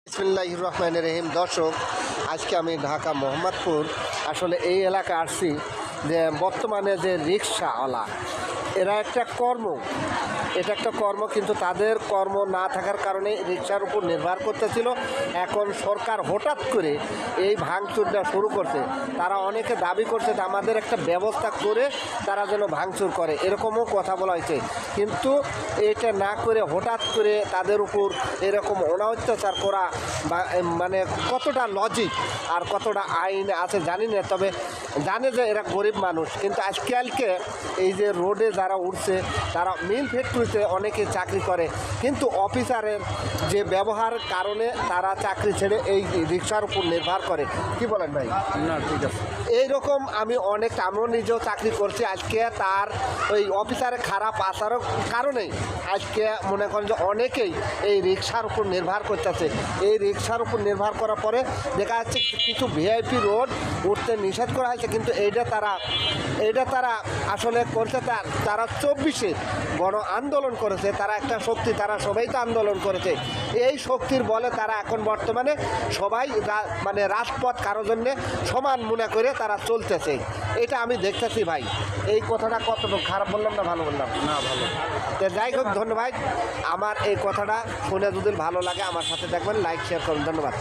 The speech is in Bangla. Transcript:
বিসমিল্লাহির রহমানির রহিম। দর্শক, আজকে আমি ঢাকা মোহাম্মদপুর আসলে এই এলাকায় আসছি যে বর্তমানে যে রিক্সাওয়ালা এরা একটা এটা একটা কর্ম, কিন্তু তাদের কর্ম না থাকার কারণে রিক্সার উপর নির্ভর করতেছিল। এখন সরকার হঠাৎ করে এই ভাঙচুরটা শুরু করছে। তারা অনেকে দাবি করছে যে আমাদের একটা ব্যবস্থা করে তারা যেন ভাঙচুর করে, এরকমও কথা বলা হয়েছে। কিন্তু এটা না করে হঠাৎ করে তাদের উপর এরকম অত্যাচার করা মানে কতটা লজিক আর কতটা আইন আছে জানি না, তবে জানে যে এরা গরিব মানুষ। কিন্তু আজকালকে এই যে রোডে যারা উঠছে তারা মিল ফ্যাক্টরিতে অনেকে চাকরি করে, কিন্তু অফিসারের যে ব্যবহারের কারণে তারা চাকরি ছেড়ে এই রিক্সার উপর নির্ভর করে। কি বলেন ভাই? না, ঠিক আছে। এইরকম আমিও নিজেও চাকরি করছি। আজকে তার ওই অফিসারের খারাপ আসার কারণেই আজকে মনে করেন যে অনেকেই এই রিক্সার উপর নির্ভর করতেছে। এই রিক্সার উপর নির্ভর করার পরে দেখা যাচ্ছে কিছু ভিআইপি রোড উঠতে নিষেধ করা হয়েছে, কিন্তু এইটা তারা আসলে করছে। তারা 24-এ গণ আন্দোলন করেছে, তারা একটা শক্তি, তারা সবাই তো আন্দোলন করেছে। এই শক্তির বলে তারা এখন বর্তমানে সবাই মানে রাজপথ কারোর জন্যে সমান মনে করে তারা চলতেছে। এটা আমি দেখতেছি ভাই। এই কথাটা কতটুকু খারাপ বললাম না ভালো বললাম? না, ভালো। তো যাই হোক, ধন্যবাদ। আমার এই কথাটা শুনে যদি ভালো লাগে আমার সাথে দেখবেন, লাইক শেয়ার করুন। ধন্যবাদ।